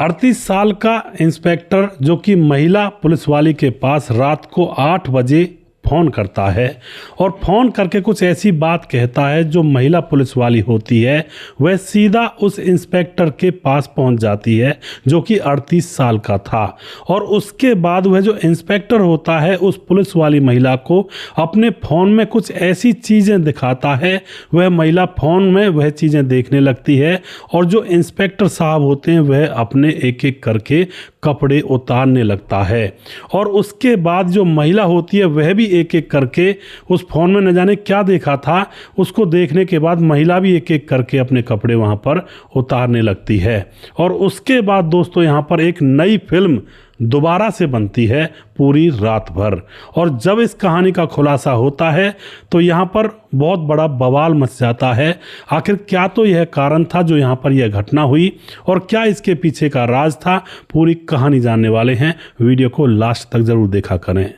38 साल का इंस्पेक्टर जो कि महिला पुलिस वाली के पास रात को 8 बजे फ़ोन करता है और फ़ोन करके कुछ ऐसी बात कहता है जो महिला पुलिस वाली होती है वह सीधा उस इंस्पेक्टर के पास पहुंच जाती है जो कि 38 साल का था। और उसके बाद वह जो इंस्पेक्टर होता है उस पुलिस वाली महिला को अपने फ़ोन में कुछ ऐसी चीज़ें दिखाता है। वह महिला फ़ोन में वह चीज़ें देखने लगती है और जो इंस्पेक्टर साहब होते हैं वह अपने एक एक करके कपड़े उतारने लगता है। और उसके बाद जो महिला होती है वह भी एक एक करके उस फोन में न जाने क्या देखा था, उसको देखने के बाद महिला भी एक एक करके अपने कपड़े वहां पर उतारने लगती है। और उसके बाद दोस्तों यहाँ पर एक नई फिल्म दोबारा से बनती है पूरी रात भर। और जब इस कहानी का खुलासा होता है तो यहाँ पर बहुत बड़ा बवाल मच जाता है। आखिर क्या तो यह कारण था जो यहाँ पर यह घटना हुई और क्या इसके पीछे का राज था, पूरी कहानी जानने वाले हैं। वीडियो को लास्ट तक जरूर देखा करें।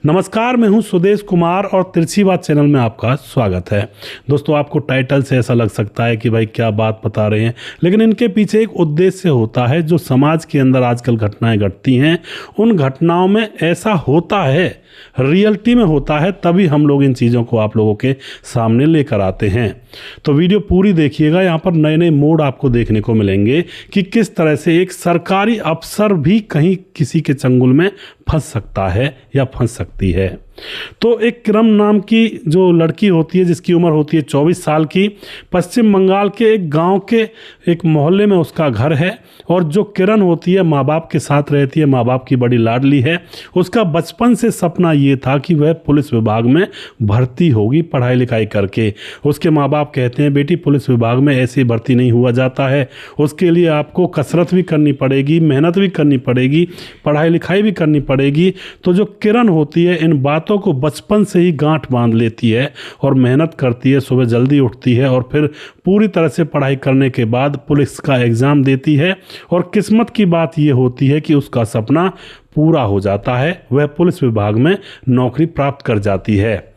नमस्कार, मैं हूं सुदेश कुमार और तिरछी बात चैनल में आपका स्वागत है। दोस्तों, आपको टाइटल से ऐसा लग सकता है कि भाई क्या बात बता रहे हैं, लेकिन इनके पीछे एक उद्देश्य होता है। जो समाज के अंदर आजकल घटनाएं घटती हैं उन घटनाओं में ऐसा होता है, रियलिटी में होता है, तभी हम लोग इन चीज़ों को आप लोगों के सामने लेकर आते हैं। तो वीडियो पूरी देखिएगा। यहाँ पर नए नए मोड आपको देखने को मिलेंगे कि किस तरह से एक सरकारी अफसर भी कहीं किसी के चंगुल में फंस सकता है या फंस सकती है। तो एक किरण नाम की जो लड़की होती है जिसकी उम्र होती है 24 साल की, पश्चिम बंगाल के एक गांव के एक मोहल्ले में उसका घर है। और जो किरण होती है माँ बाप के साथ रहती है, माँ बाप की बड़ी लाडली है। उसका बचपन से सपना ये था कि वह पुलिस विभाग में भर्ती होगी पढ़ाई लिखाई करके। उसके माँ बाप कहते हैं बेटी पुलिस विभाग में ऐसे भर्ती नहीं हुआ जाता है, उसके लिए आपको कसरत भी करनी पड़ेगी, मेहनत भी करनी पड़ेगी, पढ़ाई लिखाई भी करनी पड़ेगी। तो जो किरण होती है इन बातों को बचपन से ही गांठ बांध लेती है और मेहनत करती है, सुबह जल्दी उठती है और फिर पूरी तरह से पढ़ाई करने के बाद पुलिस का एग्ज़ाम देती है। और किस्मत की बात यह होती है कि उसका सपना पूरा हो जाता है, वह पुलिस विभाग में नौकरी प्राप्त कर जाती है।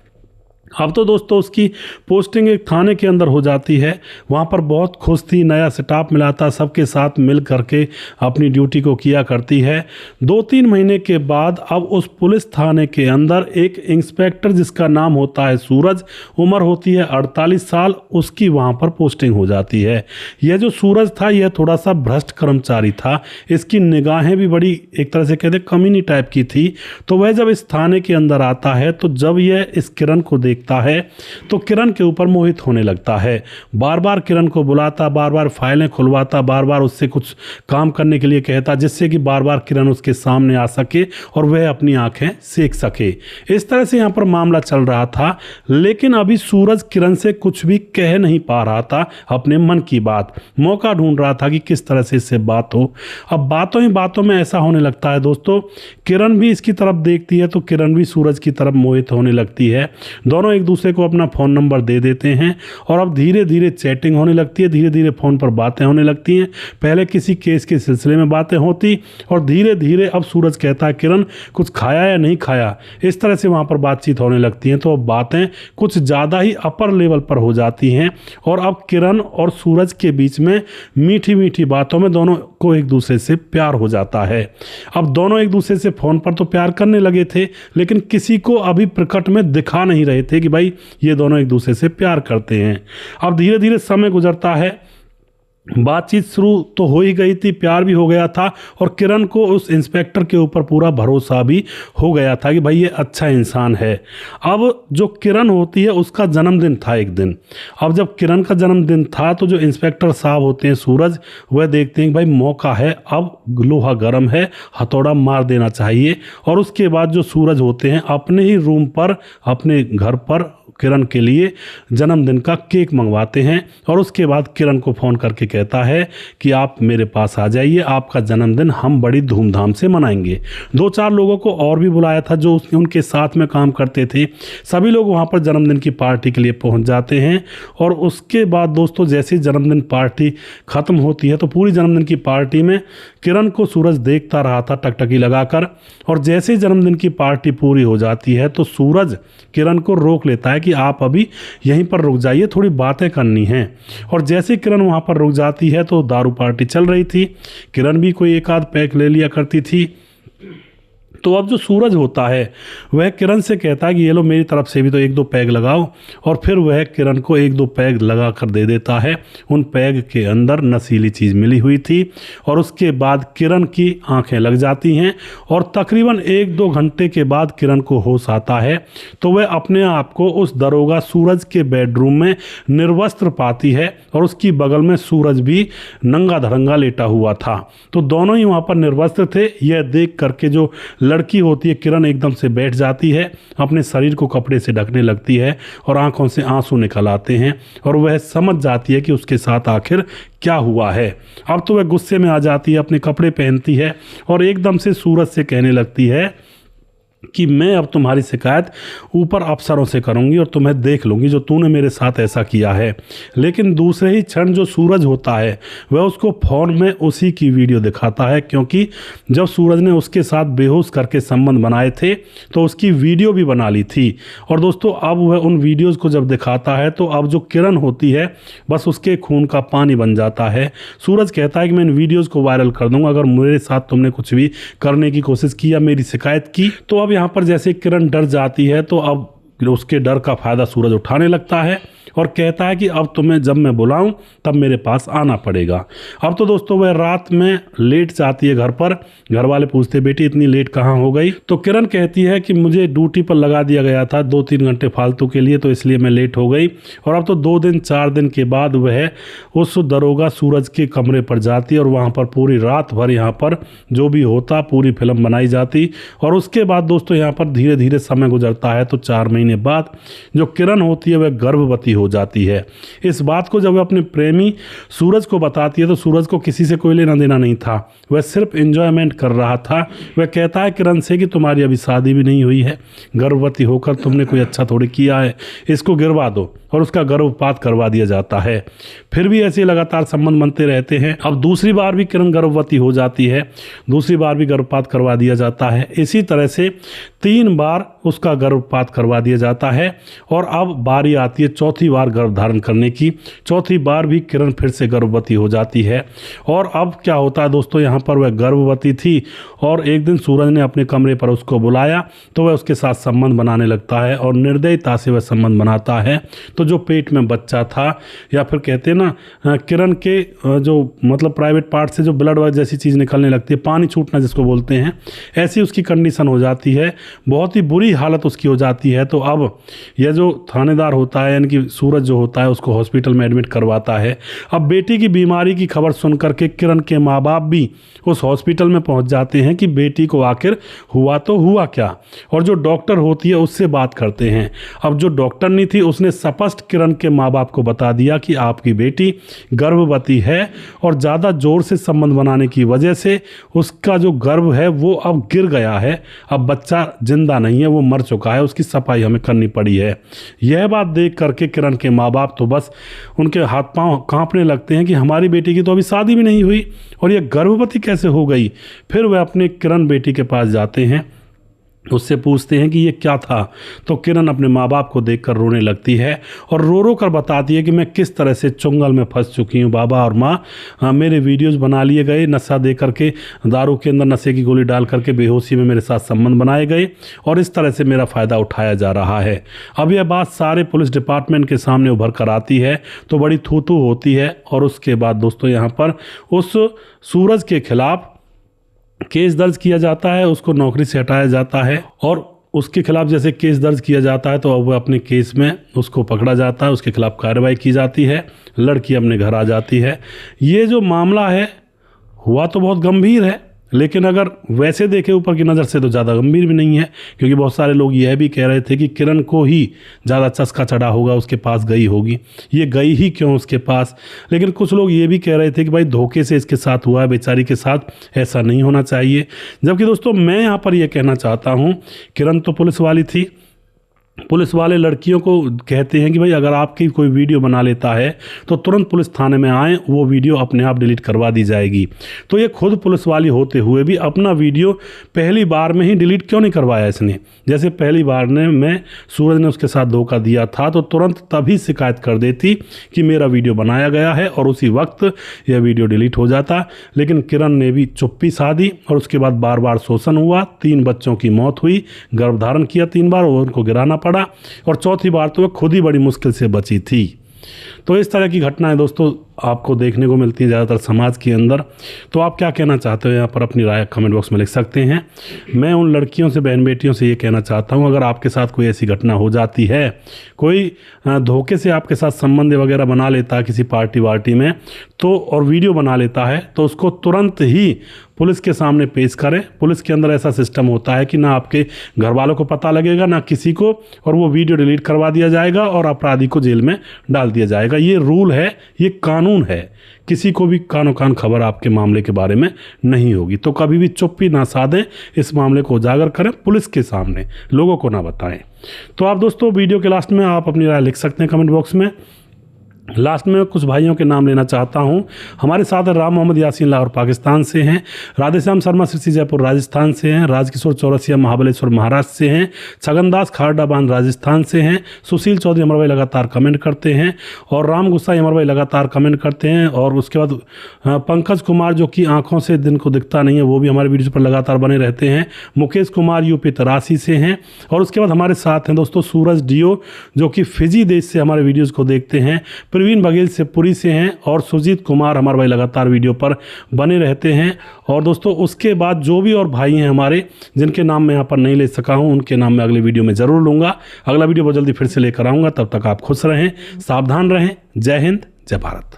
अब तो दोस्तों उसकी पोस्टिंग एक थाने के अंदर हो जाती है। वहाँ पर बहुत खुश थी, नया स्टाफ मिला था, सबके साथ मिल करके अपनी ड्यूटी को किया करती है। 2-3 महीने के बाद अब उस पुलिस थाने के अंदर एक इंस्पेक्टर जिसका नाम होता है सूरज, उम्र होती है 48 साल, उसकी वहाँ पर पोस्टिंग हो जाती है। यह जो सूरज था यह थोड़ा सा भ्रष्ट कर्मचारी था, इसकी निगाहें भी बड़ी एक तरह से कहते कमीनी टाइप की थी। तो वह जब इस थाने के अंदर आता है तो जब यह इस किरण को देखता है तो किरण के ऊपर मोहित होने लगता है। बार बार किरण को बुलाता, बार बार फाइलें खुलवाता, बार बार उससे कुछ काम करने के लिए कहता, जिससे कि बार बार किरण उसके सामने आ सके और वह अपनी आंखें सेक सके। इस तरह से यहाँ पर मामला चल रहा था। लेकिन अभी सूरज किरण से कुछ भी कह नहीं पा रहा था अपने मन की बात, मौका ढूंढ रहा था कि किस तरह से इससे बात हो। अब बातों ही बातों में ऐसा होने लगता है दोस्तों, किरण भी इसकी तरफ देखती है तो किरण भी सूरज की तरफ मोहित होने लगती है। दोनों एक दूसरे को अपना फ़ोन नंबर दे देते हैं और अब धीरे धीरे चैटिंग होने लगती है, धीरे धीरे फ़ोन पर बातें होने लगती हैं। पहले किसी केस के सिलसिले में बातें होती और धीरे धीरे अब सूरज कहता है किरण कुछ खाया या नहीं खाया, इस तरह से वहाँ पर बातचीत होने लगती हैं। तो अब बातें कुछ ज़्यादा ही अपर लेवल पर हो जाती हैं और अब किरण और सूरज के बीच में मीठी मीठी बातों में दोनों को एक दूसरे से प्यार हो जाता है। अब दोनों एक दूसरे से फ़ोन पर तो प्यार करने लगे थे, लेकिन किसी को अभी प्रकट में दिखा नहीं रहे थे कि भाई ये दोनों एक दूसरे से प्यार करते हैं। अब धीरे धीरे समय गुजरता है, बातचीत शुरू तो हो ही गई थी, प्यार भी हो गया था और किरण को उस इंस्पेक्टर के ऊपर पूरा भरोसा भी हो गया था कि भाई ये अच्छा इंसान है। अब जो किरण होती है उसका जन्मदिन था एक दिन। अब जब किरण का जन्मदिन था तो जो इंस्पेक्टर साहब होते हैं सूरज, वह देखते हैं कि भाई मौका है, अब लोहा गर्म है, हथौड़ा मार देना चाहिए। और उसके बाद जो सूरज होते हैं अपने ही रूम पर, अपने घर पर किरण के लिए जन्मदिन का केक मंगवाते हैं और उसके बाद किरण को फ़ोन करके कहता है कि आप मेरे पास आ जाइए, आपका जन्मदिन हम बड़ी धूमधाम से मनाएंगे। 2-4 लोगों को और भी बुलाया था जो उनके साथ में काम करते थे। सभी लोग वहाँ पर जन्मदिन की पार्टी के लिए पहुँच जाते हैं। और उसके बाद दोस्तों जैसे जन्मदिन पार्टी ख़त्म होती है तो पूरी जन्मदिन की पार्टी में किरण को सूरज देखता रहा था टकटकी लगाकर। और जैसे जन्मदिन की पार्टी पूरी हो जाती है तो सूरज किरण को रोक लेता है कि आप अभी यहीं पर रुक जाइए, थोड़ी बातें करनी हैं। और जैसे किरण वहाँ पर रुक जाती है तो दारू पार्टी चल रही थी। किरण भी कोई एक आध पैक ले लिया करती थी। तो अब जो सूरज होता है वह किरण से कहता है कि ये लो मेरी तरफ से भी तो एक दो पैग लगाओ, और फिर वह किरण को एक दो पैग लगा कर दे देता है। उन पैग के अंदर नशीली चीज़ मिली हुई थी और उसके बाद किरण की आंखें लग जाती हैं और तकरीबन 1-2 घंटे के बाद किरण को होश आता है तो वह अपने आप को उस दरोगा सूरज के बेडरूम में निर्वस्त्र पाती है और उसकी बगल में सूरज भी नंगा धड़ंगा लेटा हुआ था। तो दोनों ही वहाँ पर निर्वस्त्र थे। यह देख करके जो लड़की होती है किरण एकदम से बैठ जाती है, अपने शरीर को कपड़े से ढकने लगती है और आंखों से आंसू निकल आते हैं और वह समझ जाती है कि उसके साथ आखिर क्या हुआ है। अब तो वह गुस्से में आ जाती है, अपने कपड़े पहनती है और एकदम से सूरज से कहने लगती है कि मैं अब तुम्हारी शिकायत ऊपर अफसरों से करूंगी और तुम्हें देख लूंगी जो तूने मेरे साथ ऐसा किया है। लेकिन दूसरे ही क्षण जो सूरज होता है वह उसको फ़ोन में उसी की वीडियो दिखाता है, क्योंकि जब सूरज ने उसके साथ बेहोश करके संबंध बनाए थे तो उसकी वीडियो भी बना ली थी। और दोस्तों अब वह उन वीडियोज़ को जब दिखाता है तो अब जो किरण होती है बस उसके खून का पानी बन जाता है। सूरज कहता है कि मैं इन वीडियोज़ को वायरल कर दूंगा अगर मेरे साथ तुमने कुछ भी करने की कोशिश की या मेरी शिकायत की। तो अब यहाँ पर जैसे किरण डर जाती है तो अब उसके डर का फायदा सूरज उठाने लगता है और कहता है कि अब तुम्हें जब मैं बुलाऊं तब मेरे पास आना पड़ेगा। अब तो दोस्तों वह रात में लेट जाती है घर पर। घर वाले पूछते बेटी इतनी लेट कहाँ हो गई? तो किरण कहती है कि मुझे ड्यूटी पर लगा दिया गया था 2-3 घंटे फालतू के लिए, तो इसलिए मैं लेट हो गई। और अब तो 2-4 दिन के बाद वह उस दरोगा सूरज के कमरे पर जाती है और वहाँ पर पूरी रात भर यहाँ पर जो भी होता पूरी फिल्म बनाई जाती। और उसके बाद दोस्तों यहाँ पर धीरे धीरे समय गुजरता है तो 4 महीने बाद जो किरण होती है वह गर्भवती हो जाती है। इस बात को जब वह अपने प्रेमी सूरज को बताती है तो सूरज को किसी से कोई लेना देना नहीं था, वह सिर्फ एंजॉयमेंट कर रहा था। वह कहता है किरण से कि तुम्हारी अभी शादी भी नहीं हुई है, गर्भवती होकर तुमने कोई अच्छा थोड़ी किया है, इसको गिरवा दो। और उसका गर्भपात करवा दिया जाता है। फिर भी ऐसे लगातार संबंध बनते रहते हैं। अब दूसरी बार भी किरण गर्भवती हो जाती है, दूसरी बार भी गर्भपात करवा दिया जाता है। इसी तरह से 3 बार उसका गर्भपात करवा दिया जाता है और अब बारी आती है चौथी बार गर्भ धारण करने की। चौथी बार भी किरण फिर से गर्भवती हो जाती है। और अब क्या होता है दोस्तों, यहाँ पर वह गर्भवती थी और एक दिन सूरज ने अपने कमरे पर उसको बुलाया तो वह उसके साथ संबंध बनाने लगता है और निर्दयता से वह संबंध बनाता है। तो जो पेट में बच्चा था, या फिर कहते हैं ना किरण के जो मतलब प्राइवेट पार्ट से जो ब्लड जैसी चीज़ निकलने लगती है, पानी छूटना जिसको बोलते हैं, ऐसी उसकी कंडीशन हो जाती है। बहुत ही बुरी हालत उसकी हो जाती है। तो अब यह जो थानेदार होता है यानी कि सूरज जो होता है उसको हॉस्पिटल में एडमिट करवाता है। अब बेटी की बीमारी की खबर सुन करके किरण के माँ बाप भी उस हॉस्पिटल में पहुंच जाते हैं कि बेटी को आखिर हुआ तो हुआ क्या। और जो डॉक्टर होती है उससे बात करते हैं। अब जो डॉक्टर नहीं थी उसने स्पष्ट किरण के माँ बाप को बता दिया कि आपकी बेटी गर्भवती है और ज़्यादा जोर से संबंध बनाने की वजह से उसका जो गर्भ है वो अब गिर गया है। अब बच्चा जिंदा नहीं है, वो मर चुका है, उसकी सफाई हमें करनी पड़ी है। यह बात देख करके किरण के माँ बाप तो बस उनके हाथ पांव कांपने लगते हैं कि हमारी बेटी की तो अभी शादी भी नहीं हुई और ये गर्भवती कैसे हो गई। फिर वह अपने किरण बेटी के पास जाते हैं, उससे पूछते हैं कि ये क्या था। तो किरण अपने माँ बाप को देखकर रोने लगती है और रो रो कर बताती है कि मैं किस तरह से चुंगल में फंस चुकी हूँ। बाबा और माँ मेरे वीडियोस बना लिए गए, नशा दे करके, दारू के अंदर नशे की गोली डाल करके बेहोशी में मेरे साथ संबंध बनाए गए और इस तरह से मेरा फ़ायदा उठाया जा रहा है। अब यह बात सारे पुलिस डिपार्टमेंट के सामने उभर कर आती है तो बड़ी थू-थू होती है। और उसके बाद दोस्तों यहाँ पर उस सूरज के खिलाफ केस दर्ज किया जाता है, उसको नौकरी से हटाया जाता है और उसके खिलाफ जैसे केस दर्ज किया जाता है तो अब वह अपने केस में उसको पकड़ा जाता है, उसके खिलाफ कार्रवाई की जाती है, लड़की अपने घर आ जाती है। ये जो मामला है हुआ तो बहुत गंभीर है, लेकिन अगर वैसे देखें ऊपर की नज़र से तो ज़्यादा गंभीर भी नहीं है, क्योंकि बहुत सारे लोग यह भी कह रहे थे कि किरण को ही ज़्यादा चस्का चढ़ा होगा, उसके पास गई होगी, ये गई ही क्यों उसके पास। लेकिन कुछ लोग ये भी कह रहे थे कि भाई धोखे से इसके साथ हुआ है, बेचारी के साथ ऐसा नहीं होना चाहिए। जबकि दोस्तों मैं यहाँ पर यह कहना चाहता हूँ, किरण तो पुलिस वाली थी, पुलिस वाले लड़कियों को कहते हैं कि भाई अगर आपकी कोई वीडियो बना लेता है तो तुरंत पुलिस थाने में आएँ, वो वीडियो अपने आप डिलीट करवा दी जाएगी। तो ये खुद पुलिस वाली होते हुए भी अपना वीडियो पहली बार में ही डिलीट क्यों नहीं करवाया इसने। जैसे पहली बार में सूरज ने उसके साथ धोखा दिया था तो तुरंत तभी शिकायत कर देती कि मेरा वीडियो बनाया गया है और उसी वक्त यह वीडियो डिलीट हो जाता। लेकिन किरण ने भी चुप्पी साधी और उसके बाद बार बार शोषण हुआ, 3 बच्चों की मौत हुई, गर्भधारण किया 3 बार और उनको गिराना पड़ा और चौथी बार तो वह खुद ही बड़ी मुश्किल से बची थी। तो इस तरह की घटनाएं दोस्तों आपको देखने को मिलती हैं ज़्यादातर समाज के अंदर। तो आप क्या कहना चाहते हो, यहाँ पर अपनी राय कमेंट बॉक्स में लिख सकते हैं। मैं उन लड़कियों से, बहन बेटियों से ये कहना चाहता हूँ, अगर आपके साथ कोई ऐसी घटना हो जाती है, कोई धोखे से आपके साथ संबंध वगैरह बना लेता है किसी पार्टी वार्टी में तो और वीडियो बना लेता है तो उसको तुरंत ही पुलिस के सामने पेश करें। पुलिस के अंदर ऐसा सिस्टम होता है कि ना आपके घर वालों को पता लगेगा ना किसी को, और वो वीडियो डिलीट करवा दिया जाएगा और अपराधी को जेल में डाल दिया जाएगा। ये रूल है, ये कानून है। किसी को भी कानो कान खबर आपके मामले के बारे में नहीं होगी। तो कभी भी चुप्पी ना साधें, इस मामले को उजागर करें पुलिस के सामने, लोगों को ना बताएं। तो आप दोस्तों वीडियो के लास्ट में आप अपनी राय लिख सकते हैं कमेंट बॉक्स में। लास्ट में कुछ भाइयों के नाम लेना चाहता हूं। हमारे साथ राम मोहम्मद यासीन लाहौर पाकिस्तान से हैं, राधेश्याम शर्मा सिरसी जयपुर राजस्थान से हैं, राजकिशोर चौरसिया महाबलेश्वर महाराष्ट्र से हैं, छगनदास खारडा बांध राजस्थान से हैं, सुशील चौधरी अमर भाई लगातार कमेंट करते हैं और राम गुस्साई अमर भाई लगातार कमेंट करते हैं। और उसके बाद पंकज कुमार जो कि आँखों से दिन को दिखता नहीं है, वो भी हमारे वीडियो पर लगातार बने रहते हैं। मुकेश कुमार यूपी तरासी से हैं। और उसके बाद हमारे साथ हैं दोस्तों सूरज डियो जो कि फिजी देश से हमारे वीडियोज़ को देखते हैं। प्रवीण बघेल से पुरी से हैं और सुजीत कुमार हमारे भाई लगातार वीडियो पर बने रहते हैं। और दोस्तों उसके बाद जो भी और भाई हैं हमारे जिनके नाम मैं यहाँ पर नहीं ले सका हूँ, उनके नाम मैं अगले वीडियो में ज़रूर लूँगा। अगला वीडियो बहुत जल्दी फिर से लेकर आऊँगा। तब तक आप खुश रहें, सावधान रहें। जय हिंद, जय भारत।